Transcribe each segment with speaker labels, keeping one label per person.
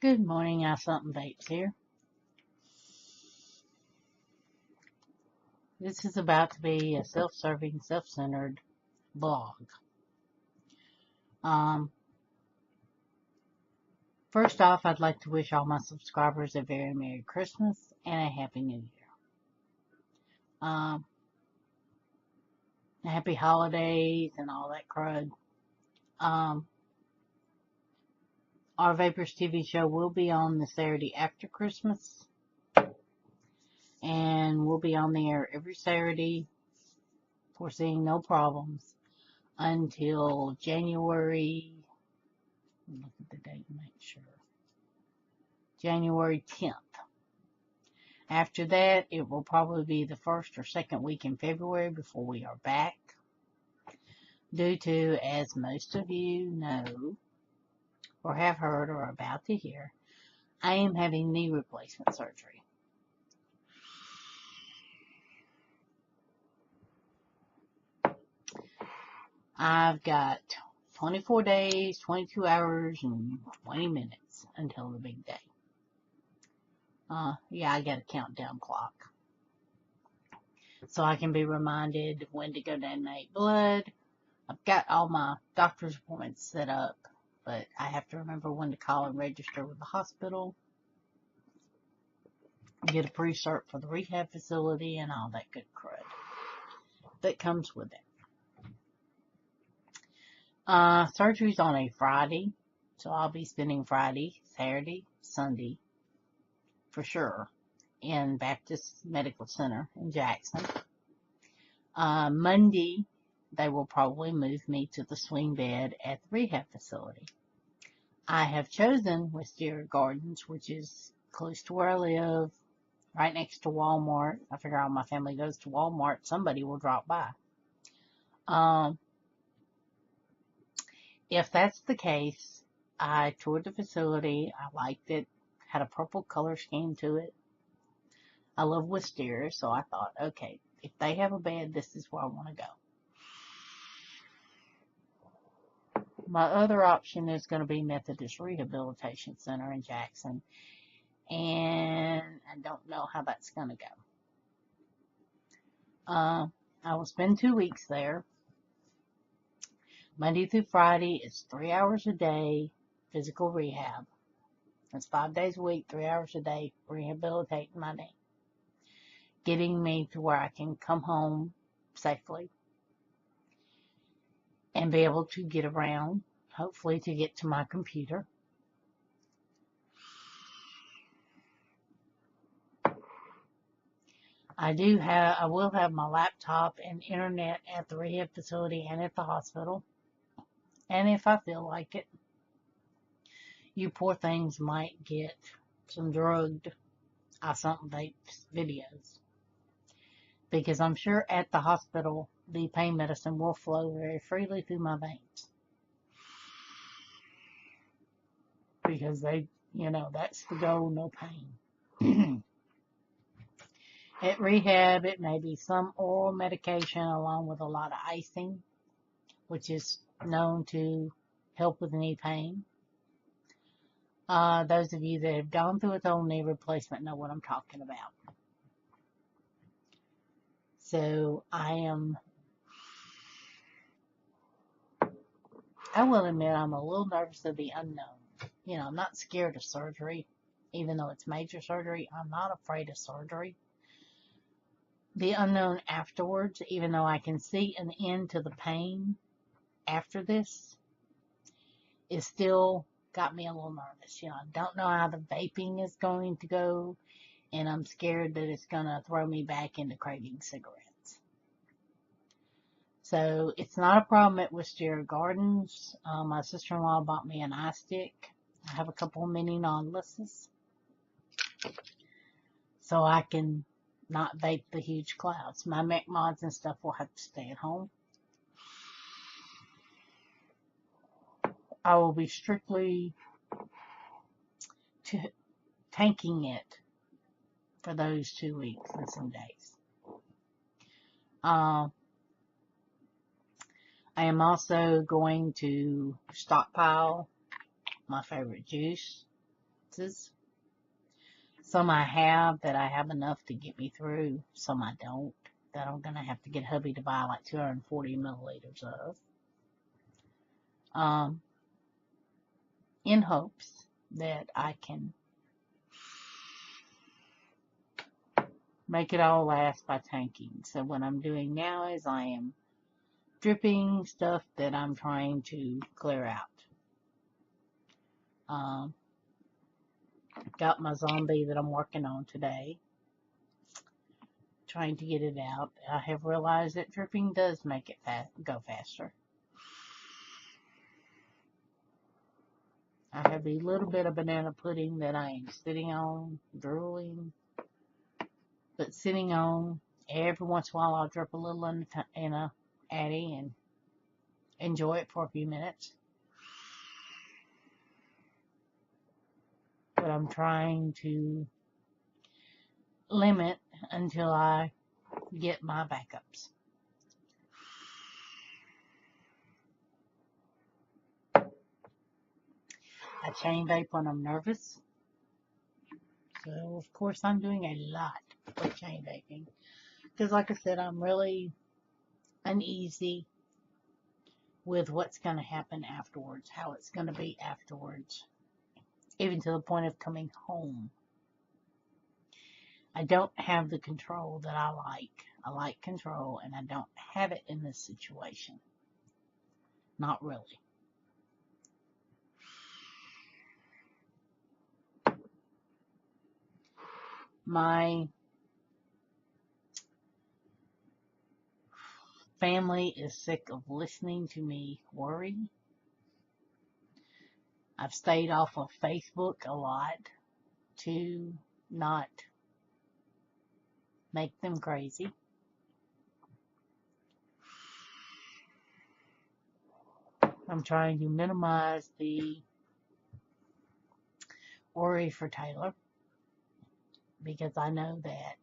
Speaker 1: Good morning, isumpinvapes here. This is about to be a self-serving, self-centered blog. First off, I'd like to wish all my subscribers a very Merry Christmas and a Happy New Year. Happy holidays and all that crud. Our Vapors TV show will be on the Saturday after Christmas. And we'll be on the air every Saturday, foreseeing no problems, until January, look at the date and make sure, January 10th. After that, it will probably be the first or second week in February before we are back, due to, as most of you know, or have heard or are about to hear, I am having knee replacement surgery. I've got 24 days, 22 hours, and 20 minutes until the big day. Yeah, I got a countdown clock. So I can be reminded when to go donate blood. I've got all my doctor's appointments set up, but I have to remember when to call and register with the hospital. Get a pre-cert for the rehab facility and all that good crud that comes with it. Surgery's on a Friday, so I'll be spending Friday, Saturday, Sunday, for sure, in Baptist Medical Center in Jackson. Monday, they will probably move me to the swing bed at the rehab facility. I have chosen Wisteria Gardens, which is close to where I live, right next to Walmart. I figure all my family goes to Walmart. Somebody will drop by. If that's the case, I toured the facility. I liked it. Had a purple color scheme to it. I love Wisteria, so I thought, okay, if they have a bed, this is where I want to go. My other option is going to be Methodist Rehabilitation Center in Jackson, and I don't know how that's going to go. I will spend 2 weeks there. Monday through Friday, it's 3 hours a day, physical rehab. That's 5 days a week, 3 hours a day, rehabilitating my knee. Getting me to where I can come home safely and be able to get around, hopefully to get to my computer. I will have my laptop and internet at the rehab facility and at the hospital. And if I feel like it, you poor things might get some drugged isumpinvapes videos. Because I'm sure at the hospital, the pain medicine will flow very freely through my veins. Because that's the goal, no pain. At rehab, it may be some oral medication along with a lot of icing, which is known to help with knee pain. Those of you that have gone through a total knee replacement know what I'm talking about. So I will admit I'm a little nervous of the unknown. I'm not scared of surgery, even though it's major surgery. I'm not afraid of surgery. The unknown afterwards, even though I can see an end to the pain after this, is still got me a little nervous. I don't know how the vaping is going to go, and I'm scared that it's going to throw me back into craving cigarettes. So it's not a problem at Wisteria Gardens. My sister-in-law bought me an eye stick. I have a couple of mini non-lisses, so I can not vape the huge clouds. My mech mods and stuff will have to stay at home. I will be strictly tanking it for those 2 weeks and some days. I am also going to stockpile my favorite juice, Some I have that I have enough to get me through. Some I don't, that I'm going to have to get hubby to buy like 240 milliliters of. In hopes that I can make it all last by tanking. So what I'm doing now is I am dripping stuff that I'm trying to clear out. Got my zombie that I'm working on today, trying to get it out. I have realized that dripping does make it go faster. I have a little bit of banana pudding that I am sitting on, drooling, but sitting on. Every once in a while I'll drip a little in a Addy and enjoy it for a few minutes. But I'm trying to limit until I get my backups. I chain vape when I'm nervous. So, of course, I'm doing a lot of chain vaping. Because, like I said, I'm really uneasy with what's going to happen afterwards, how it's going to be afterwards, even to the point of coming home. I don't have the control that I like. I like control, and I don't have it in this situation. Not really. My family is sick of listening to me worry. I've stayed off of Facebook a lot to not make them crazy. I'm trying to minimize the worry for Taylor because I know that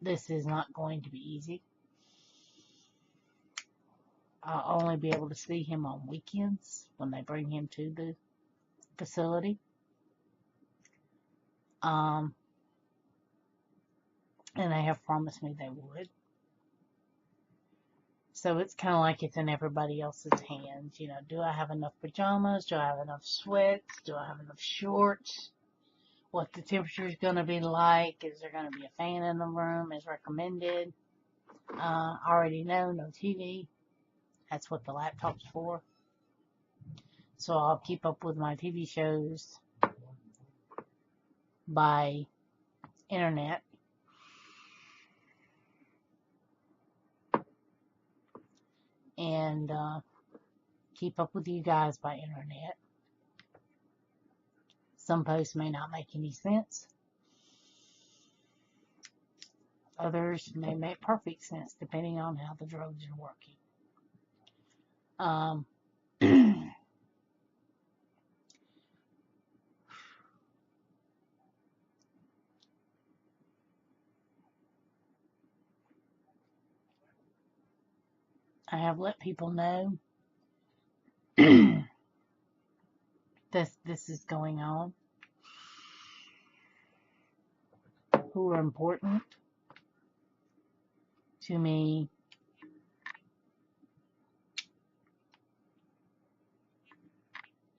Speaker 1: this is not going to be easy. I'll only be able to see him on weekends when they bring him to the facility. And they have promised me they would. So it's kind of like it's in everybody else's hands. You know, do I have enough pajamas? Do I have enough sweats? Do I have enough shorts? What the temperature is going to be like? Is there going to be a fan in the room as recommended? I already know, no TV. That's what the laptop's for. So I'll keep up with my TV shows by internet. And keep up with you guys by internet. Some posts may not make any sense. Others may make perfect sense depending on how the drugs are working. I have let people know this is going on, who are important to me,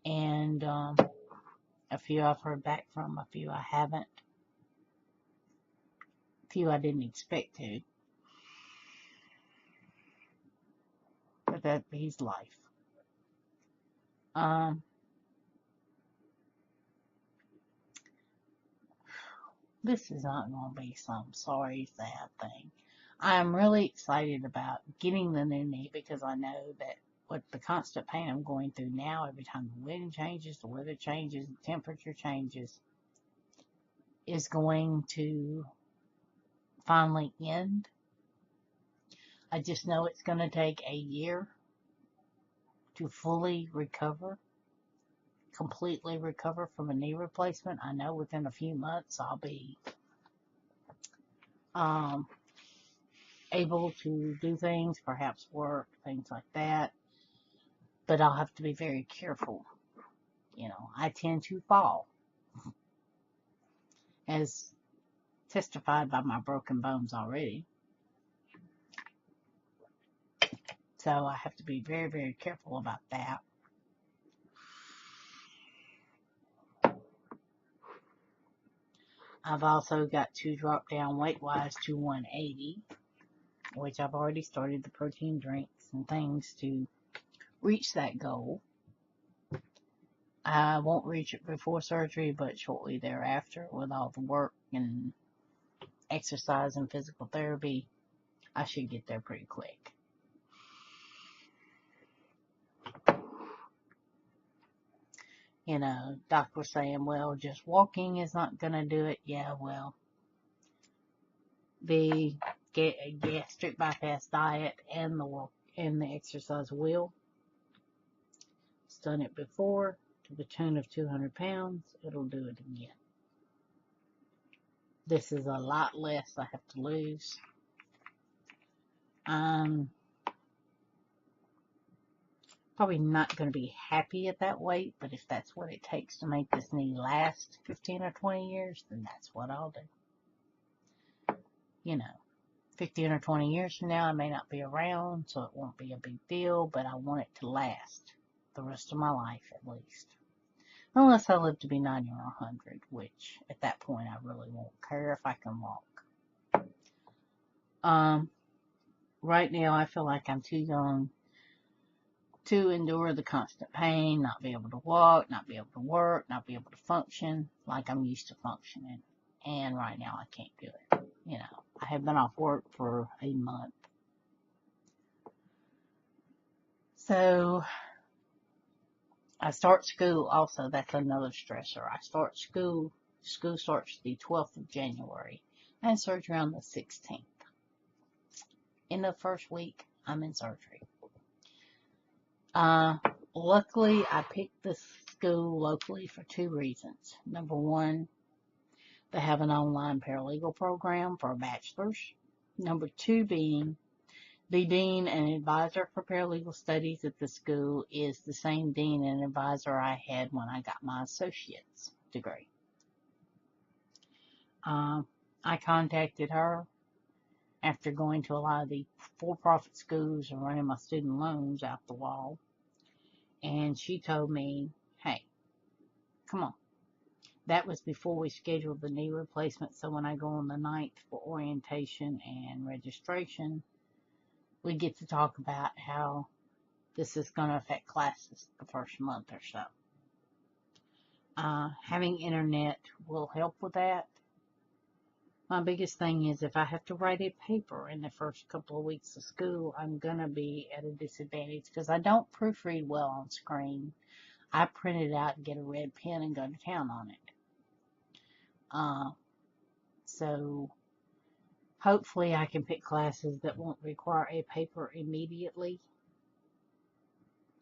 Speaker 1: and a few I've heard back from, a few I haven't, a few I didn't expect to, but that be's life. This is not going to be some sorry, sad thing. I'm really excited about getting the new knee because I know that with the constant pain I'm going through now, every time the wind changes, the weather changes, the temperature changes, is going to finally end. I just know it's going to take a year to fully recover, completely recover from a knee replacement. I know within a few months I'll be able to do things, perhaps work, things like that. But I'll have to be very careful. You know, I tend to fall. as testified by my broken bones already. So I have to be very, very careful about that. I've also got to drop down weight-wise to 180, which I've already started the protein drinks and things to reach that goal. I won't reach it before surgery, but shortly thereafter, with all the work and exercise and physical therapy, I should get there pretty quick. You know, doctor was saying, well, just walking is not going to do it. Yeah, well, the gastric bypass diet and the walk and the exercise will. It's done it before to the tune of 200 pounds. It'll do it again. This is a lot less I have to lose. Probably not going to be happy at that weight, but if that's what it takes to make this knee last 15 or 20 years, then that's what I'll do. You know, 15 or 20 years from now, I may not be around, so it won't be a big deal, but I want it to last the rest of my life at least. Unless I live to be 90 or 100, which at that point I really won't care if I can walk. Right now I feel like I'm too young to endure the constant pain, not be able to walk, not be able to work, not be able to function like I'm used to functioning. And right now I can't do it. You know, I have been off work for a month. So I start school also. That's another stressor. I start school. School starts the 12th of January and surgery on the 16th. In the first week, I'm in surgery. Luckily, I picked this school locally for 2 reasons. Number one, they have an online paralegal program for a bachelor's. Number 2 being the dean and advisor for paralegal studies at the school is the same dean and advisor I had when I got my associate's degree. I contacted her after going to a lot of the for-profit schools and running my student loans out the wall. And she told me, hey, come on. That was before we scheduled the knee replacement. So when I go on the 9th for orientation and registration, we get to talk about how this is going to affect classes the first month or so. Having internet will help with that. My biggest thing is if I have to write a paper in the first couple of weeks of school, I'm going to be at a disadvantage because I don't proofread well on screen. I print it out and get a red pen and go to town on it. So hopefully I can pick classes that won't require a paper immediately.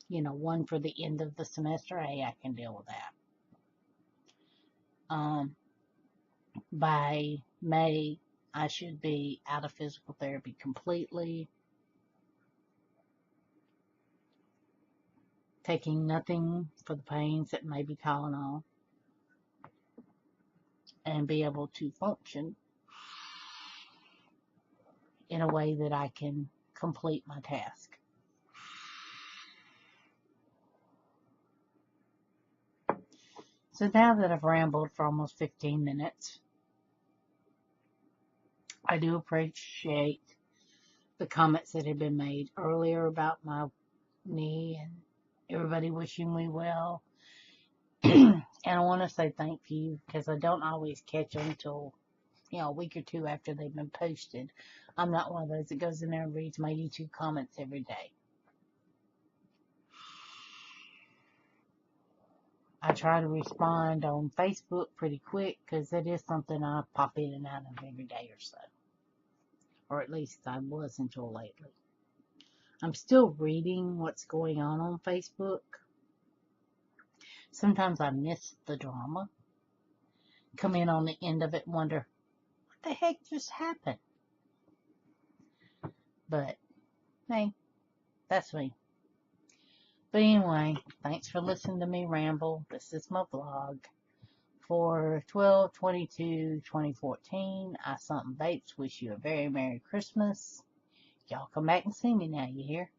Speaker 1: You know, one for the end of the semester. Hey, I can deal with that. By May, I should be out of physical therapy completely. Taking nothing for the pains that may be Tylenol. And be able to function in a way that I can complete my task. So now that I've rambled for almost 15 minutes, I do appreciate the comments that have been made earlier about my knee and everybody wishing me well. And I want to say thank you because I don't always catch them until, a week or 2 after they've been posted. I'm not one of those that goes in there and reads my YouTube comments every day. I try to respond on Facebook pretty quick because it is something I pop in and out of every day or so. Or at least I was until lately. I'm still reading what's going on Facebook. Sometimes I miss the drama. Come in on the end of it and wonder, what the heck just happened? But, hey, that's me. But anyway, thanks for listening to me ramble. This is my vlog. for 12/22/2014. isumpinvapes wish you a very Merry Christmas. Y'all come back and see me now, you hear?